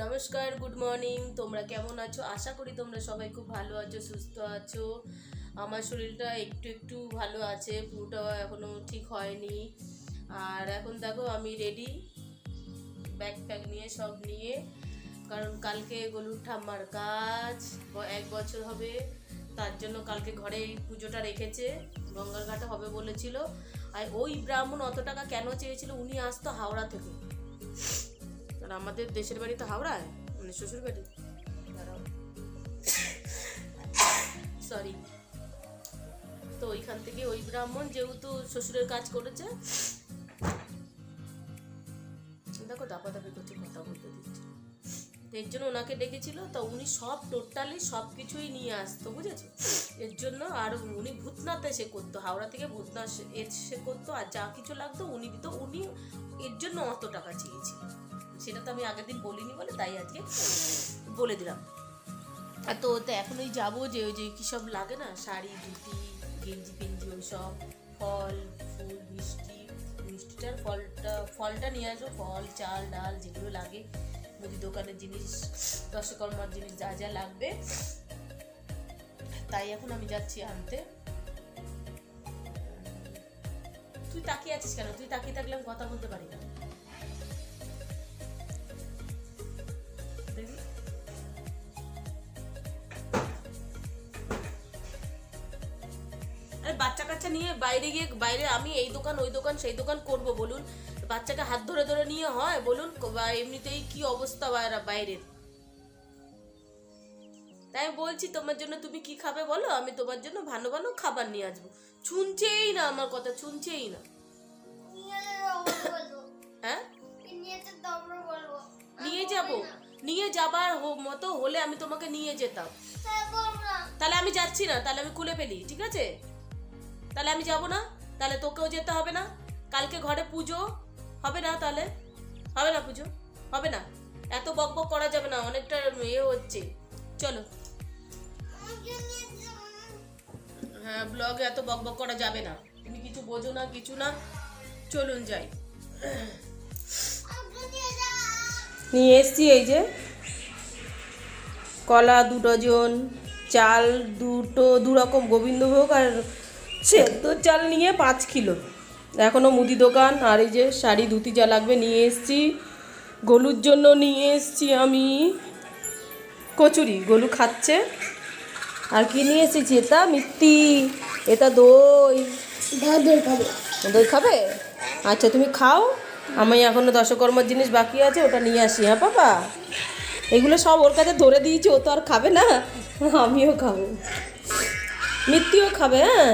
নমস্কার, good morning. তোমরা কেমন আছো? আশা করি তোমরা সবাই খুব ভালো আছো, সুস্থ আছো। আমার শরীরটা একটু একটু ভালো আছে, পুরোটা এখনও ঠিক হয়নি। আর এখন দেখো আমি রেডি, ব্যাগ ফ্যাগ নিয়ে সব নিয়ে, কারণ কালকে গলুর ঠাম্মার কাজ 1 বছর হবে। তার জন্য কালকে ঘরে এই পুজোটা রেখেছে, গঙ্গার ঘাটে হবে বলেছিল। আর ওই ব্রাহ্মণ অত টাকা কেন চেয়েছিল? উনি আসতো হাওড়া থেকে, আর আমাদের দেশের বাড়ি তো হাওড়ায়, মানে শ্বশুর বাড়ি। সরি। তো ওইখান থেকে ওই ব্রাহ্মণ যেহেতু শ্বশুরের কাজ করেছে, দেখো দাপাদাপি করছে, কথা বলতে দিচ্ছে, এর জন্য ওনাকে ডেকেছিল। তো উনি সব টোটালি সব কিছুই নিয়ে আসতো, বুঝেছো? এর জন্য আর উনি ভূতনাথে সে করতো, হাওড়া থেকে ভূতনাথ সে করতো, আর যা কিছু লাগতো উনি দিত। উনি এর জন্য অত টাকা চেয়েছিল, সেটা তো আমি আগের দিন বলিনি বলে তাই আজকে বলে দিলাম। আর তো এখন ওই যাবো, যে ওই যে কী সব লাগে না, শাড়ি, ধুতি, গেঞ্জি ফেঞ্জি, ওই সব ফল ফুল, মিষ্টিটার ফলটা নিয়ে আসবো, ফল চাল ডাল যেগুলো লাগে, মুদি দোকানের জিনিস, দশকর্মার জিনিস, যা যা লাগবে, তাই এখন আমি যাচ্ছি আনতে। তুই তাকিয়ে আছিস কেন? তুই তাকিয়ে থাকলে আমি কথা বলতে পারি না। আরে বাচ্চা কাচ্চা নিয়ে বাইরে গিয়ে, বাইরে আমি এই দোকান ওই দোকান সেই দোকান করব বলুন? বাচ্চাকে হাত ধরে ধরে নিয়ে হয় বলুন? বা এমনিতেই কি অবস্থা বাইরের। তাই বলছি, তোমার জন্য তুমি কি খাবে বলো, আমি তোমার জন্য ভালো ভালো খাবার নিয়ে আসবো। শুনছেই না আমার কথা, শুনছেই না। হ্যাঁ, নিয়ে যাব, নিয়ে যাবার মতো হলে আমি তোমাকে নিয়ে যেতাম। তাহলে আমি যাচ্ছি না, তাহলে আমি খুলে ফেলি, ঠিক আছে? তাহলে আমি যাব না, তাহলে তোকেও যেতে হবে না। কালকে ঘরে পুজো হবে না, তাহলে হবে না, পুজো হবে না। এত বক বক করা যাবে না, অনেকটা হচ্ছে। চলো। হ্যাঁ, ব্লগে এত বক বক করা যাবে না, তুমি কিছু বোঝো না, কিছু না। চলুন যাই। নিয়ে এসছি এই যে কলা 2 ডজন, চাল 2 রকম গোবিন্দভোগ, আর সেদ্ধ চাল নিয়ে 5 কিলো। এখনও মুদি দোকান, আর এই যে শাড়ি ধুতি যা লাগবে নিয়ে এসছি। গলুর জন্য নিয়ে এসছি আমি কচুরি, গলু খাচ্ছে। আর কি নিয়ে এসেছি? এটা মিষ্টি, এটা দই। দই খাবে? দই খাবে? আচ্ছা তুমি খাও, আমি এখনও দশকর্মার জিনিস বাকি আছে, ওটা নিয়ে আসি। হ্যাঁ বাবা, এগুলো সব ওর কাছে ধরে দিয়েছি, ও তো আর খাবে না, আমিও খাবো, মিত্তিও খাবে। হ্যাঁ,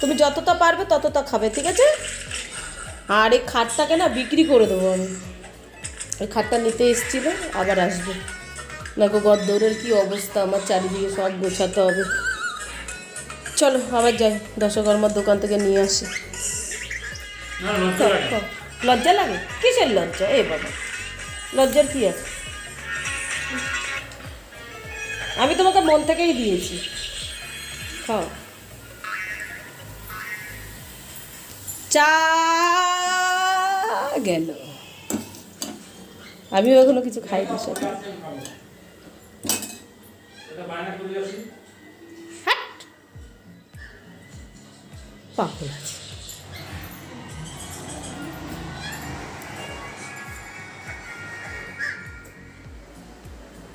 তুমি যতটা পারবে ততটা খাবে, ঠিক আছে? আর এই খাটটাকে না বিক্রি করে দেবো আমি। এই খাটটা নিতে এসেছিল, আবার আসবে। দেখো গদ্দরের কি অবস্থা, আমার চারিদিকে সব গোছাতে হবে। চলো আবার যাই, দশকর্মার দোকান থেকে নিয়ে আসি। লজ্জা লাগে? কিসের লজ্জা? এ বাবা, লজ্জার কি আছে? আমি তোমাকে মন থেকেই দিয়েছি, খাও। চা গেল, আমিও এখনো কিছু খাইনি সাথে। পাগল আছে।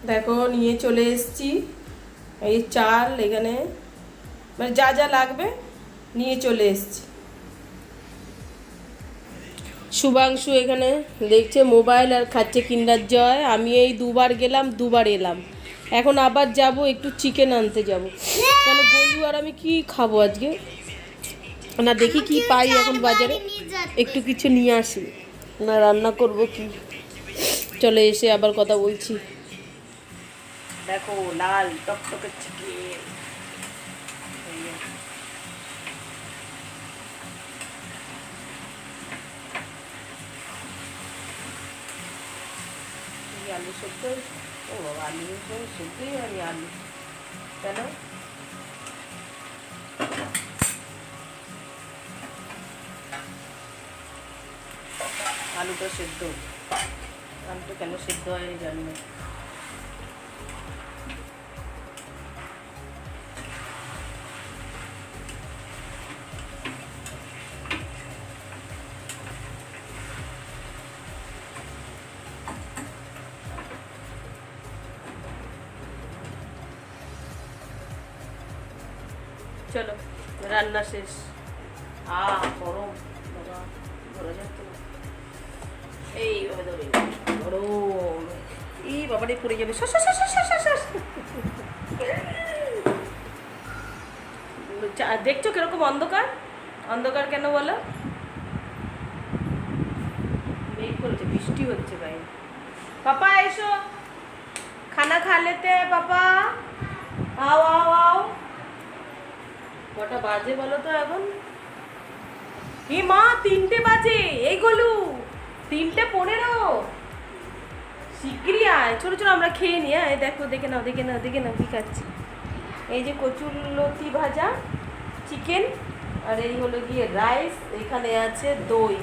দেখো নিয়ে চলে এসেছি এই চাল, এখানে মানে যা যা লাগবে নিয়ে চলে এসেছি। শুভাংশু এখানে দেখছে মোবাইল আর খাচ্ছে কিন্ডার জয়। আমি এই 2বার গেলাম, 2বার এলাম। এখন আবার যাব, একটু চিকেন আনতে যাব। কেন গলু আর আমি কি খাবো আজকে? না দেখি কি পাই এখন বাজারে, একটু কিছু নিয়ে আসি, না রান্না করব কি। চলে এসে আবার কথা বলছি। দেখো লাল টকটকে চিকেন, আলু সেদ্ধ। ও আলু সেদ্ধই হয়নি, আলু কেন? আলুটা সেদ্ধ। আলুটা কেন সিদ্ধ হয়নি জানি না। চলো রান্না শেষ। গরম বাবা, ধরা যাচ্ছে না। এইভাবে ধরে গরম, এই বাবাটাই পড়ে যাবে। দেখছো কিরকম অন্ধকার, অন্ধকার কেন বলো? মেঘ করেছে, বৃষ্টি হচ্ছে ভাই। পাপা এসো, খানা খা লেতে পাপা, আও আও আও। কটা বাজে বলো তো এখন? হে মা, 3টে বাজে। এই গলু 3:15। শিগগিরই আয়, ছোটো ছোটো আমরা খেয়ে নিই। হ্যাঁ দেখো, দেখে নাও দেখে নাও দেখে নাও কী খাচ্ছি। এই যে কচুরলতি ভাজা, চিকেন, আর এই হলো গিয়ে রাইস, এখানে আছে দই।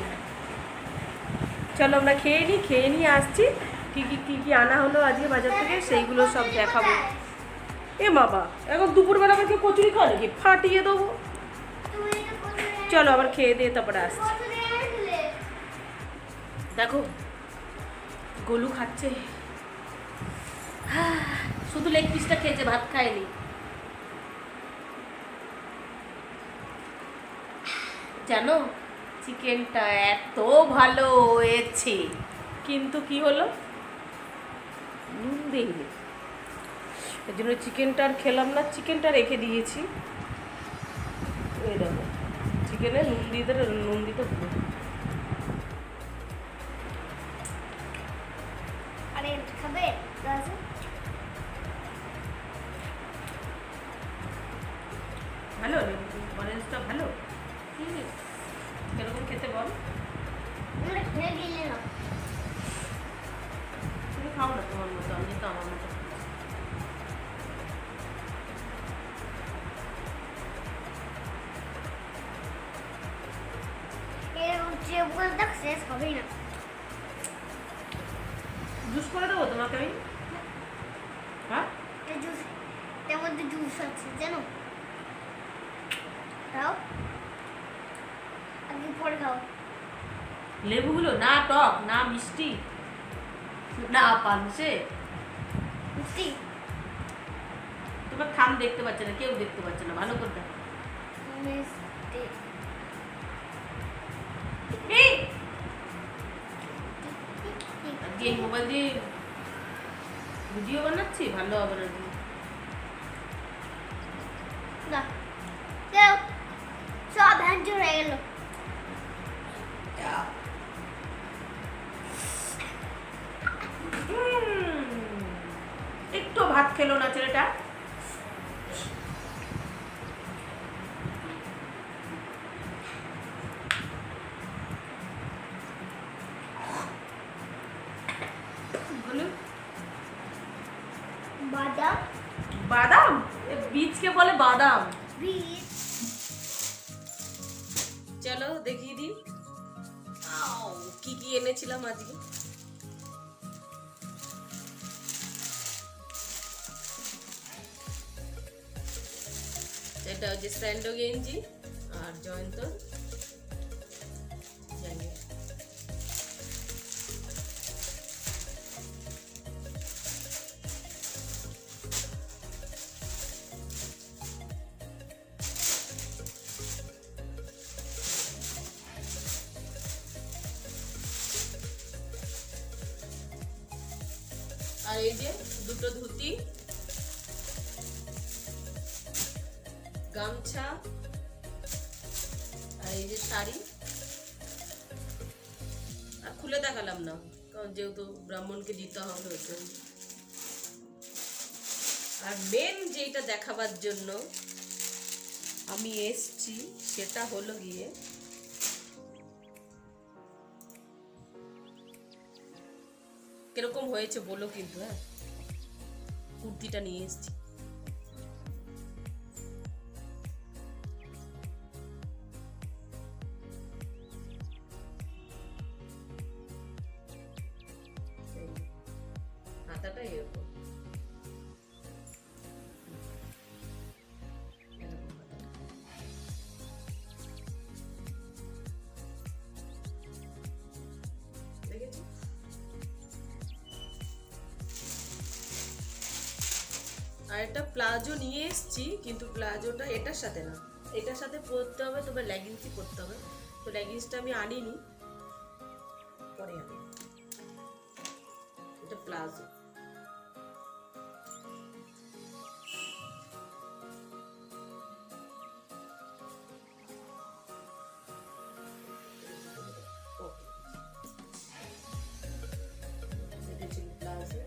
চলো আমরা খেয়ে নিয়ে আসছি। কী কী আনা হলো আজকে বাজার থেকে সেইগুলো সব দেখাবো। এ বাবা, এখন দুপুরবেলা আমাকে কচুরি খাওয়া নাকি? ফাটিয়ে দেবো। চলো আবার খেয়ে দিয়ে তারপরে আসছি। দেখো গোলু খাচ্ছে, শুধু লেগ পিসটা খেয়েছে, ভাত খায়নি। জানো চিকেনটা এত ভালো হয়েছে, কিন্তু কি হলো, নুন দেয়নি। এই জন্য চিকেনটা আর খেলাম না, চিকেনটা রেখে দিয়েছি। এই দেখো চিকেনে নুন দিতে ভুলো। খাবে ভালো, অরেঞ্জটা ভালো। কিরকম খেতে বল? তুমি খাও না তোমার মতো, আমি তো আমার মতো। শেষ হবেই না। জুস করে দেবো তোমাকে আমি। হ্যাঁ জুস, তার মধ্যে জুস আছে জানো, খাও আগে পরে খাও। লেবুগুলো না টক না মিষ্টি না পানসে, মিষ্টি। তোমার থাম দেখতে পাচ্ছে না, কেউ দেখতে পাচ্ছে না, ভালো করে দেখো। মিষ্টি। আজকে এই মোবাইল দিয়ে ভিডিও বানাচ্ছি, ভালো হবে না। সব হ্যান্ড হয়ে গেল। একটু ভাত খেলো না ছেলেটা। বাদাম, বাদাম বীজকে বলে বাদাম। বীজ। চলো দেখিয়ে দিই কি কি এনেছিলাম আজকে। এটা হচ্ছে স্যান্ডো গেঞ্জি আর জয়ন্ত জ্যাকেট। আর এই যে দুটো ধুতি, গামছা, আর এই যে শাড়ি। আর খুলে দেখালাম না, কারণ যেহেতু ব্রাহ্মণকে দিতে হবে ওর জন্য। আর মেন যেটা দেখাবার জন্য আমি এসছি সেটা হলো গিয়ে কিরকম হয়েছে বলো কিন্তু। হ্যাঁ কুর্তিটা নিয়ে এসছি, হাতাটা এরকম, এরকম হাতাটা। দেখেছো? আর একটা প্লাজো নিয়ে এসেছি, কিন্তু প্লাজোটা এটার সাথে না, এটার সাথে পরতে হবে, তবে লেগিংসই পরতে হবে। তো লেগিংসটা আমি আনিনি, পরে আনি। এটা প্লাজো। এটা ছিল প্লাজো।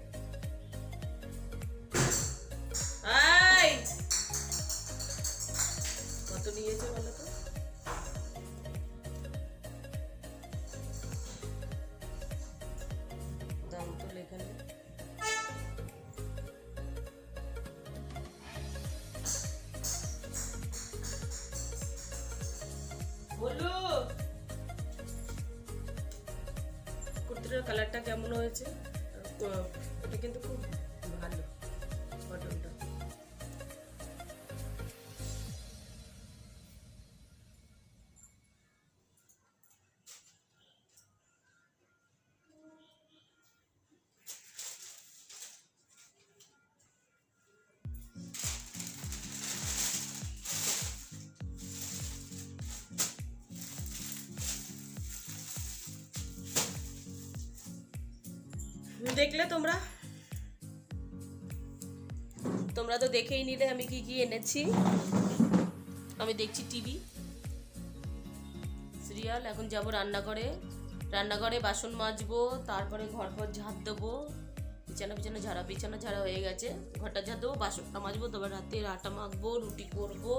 কত নিয়েছে বলো তো? দাম তো লেখা নেই। বলো কুর্তিটার কালারটা কেমন হয়েছে? এটা কিন্তু খুব ভালো কটনটা। দেখলে তোমরা তোমরা তো দেখেই নিলে আমি কি কি এনেছি। আমি দেখছি টিভি সিরিয়াল। এখন যাব রান্নাঘরে, রান্নাঘরে বাসন মাজবো, তারপরে ঘর পর ঝাড় দেবো, বিছানা ঝাড়া, বিছানা ঝাড়া হয়ে গেছে, ঘরটা ঝাড় দেবো, বাসনটা মাজবো, তবে রাতে আটা মাখবো, রুটি করবো।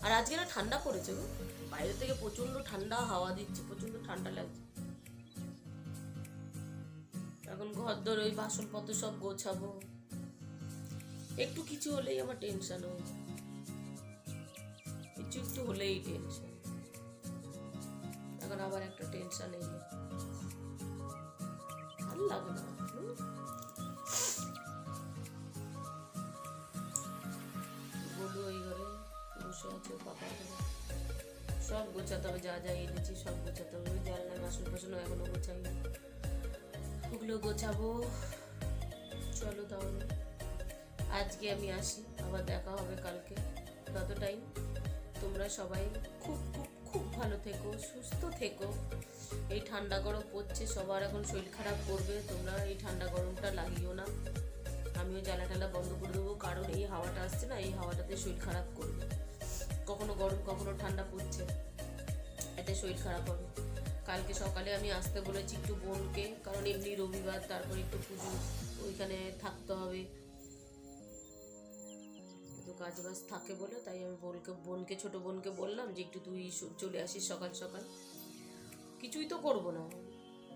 আর আজকে না ঠান্ডা পড়েছে গো, বাইরে থেকে প্রচন্ড ঠান্ডা হাওয়া দিচ্ছে, প্রচন্ড ঠান্ডা লাগছে। এখন ঘর ধরে ওই বাসনপত্র সব গোছাবো। একটু কিছু হলেই আমার টেনশন হয়ে যায়, কিছু একটু হলেই টেনশন। এখন আবার একটা টেনশন এলো, ভালো লাগে না। বলু ওই ঘরে বসে আছে, পাপার ঘরে। সব গোছাতে হবে, যা যা এনেছি সব গোছাতে হবে। জানলায় বাসন ফাসন এখনো গোছাইনি, ওগুলো গোছাবো। চলো তাহলে আজকে আমি আসি, আবার দেখা হবে কালকে। তত টাইম তোমরা সবাই খুব খুব খুব ভালো থেকো, সুস্থ থেকো। এই ঠান্ডা গরম পড়ছে, সবার এখন শরীর খারাপ করবে, তোমরা এই ঠান্ডা গরমটা লাগিও না। আমিও জ্বালা টালা বন্ধ করে দেবো, কারণ এই হাওয়াটা আসছে না, এই হাওয়াটাতে শরীর খারাপ করবে। কখনো গরম কখনো ঠান্ডা পড়ছে, এতে শরীর খারাপ হবে। কালকে সকালে আমি আসতে বলেছি একটু বোনকে, কারণ এমনি রবিবার, তারপরে একটু পুজো, ওইখানে থাকতে হবে, তো কাজ বাজ থাকে বলে, তাই আমি বোনকে ছোট বোনকে বললাম যে একটু তুই চলে আসিস সকাল সকাল। কিছুই তো করবো না,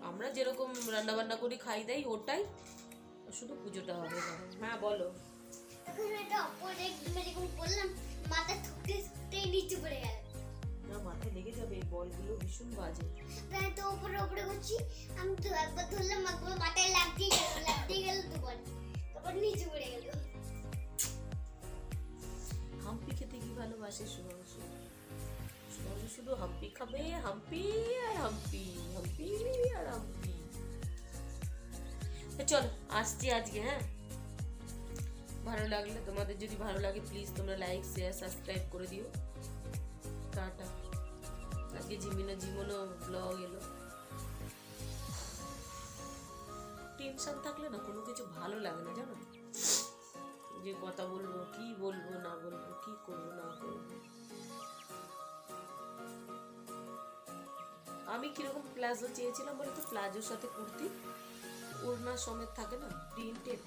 আমরা যেরকম রান্না বান্না করি খাই দেয় ওটাই, শুধু পুজোটা হবে। হ্যাঁ বলো। এখন এটা উপরে একদম এরকম করলাম, মাথা ঠুকতে ঠুকতে নিচে পড়ে গেল। না মাথায় লেগে যাবে, এই বলগুলো ভীষণ বাজে। তাই তো উপরে উপরে করছি, আমি তো একবার ধরলাম, একবার মাথায় লাগতেই গেল দুবার, তারপর নিচে পড়ে গেল। হাম্পি খেতে কি ভালোবাসে শুভাংশু, শুভাংশু শুধু হাম্পি খাবে, হাম্পি আর হাম্পি, হাম্পি আর হাম্পি। চলো আসছি আজকে। হ্যাঁ, ভালো লাগলে, তোমাদের যদি ভালো লাগে প্লিজ তোমরা লাইক শেয়ার সাবস্ক্রাইব করে দিও। টাটা। আজকে জিমনো ব্লগ এলো। টেনশন থাকলে না কোনো কিছু ভালো লাগে না, জানো, যে কথা বলবো, কি বলবো না বলবো, কি করবো না করবো। আমি কিরকম প্লাজো চেয়েছিলাম বলে তো, প্লাজোর সাথে কুর্তি ওড়না সমেত থাকে না, প্রিন্টেড,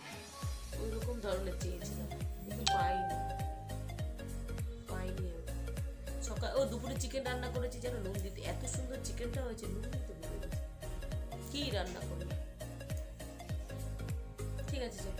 ওই রকম ধরনের চেয়েছিলাম, কিন্তু পাইনি। সকাল দুপুরে চিকেন রান্না করেছি, যেন নুন দিতে, এত সুন্দর চিকেনটা হয়েছে, নুন দিতে ভুলে গেছি। কি রান্না করবো, ঠিক আছে চল।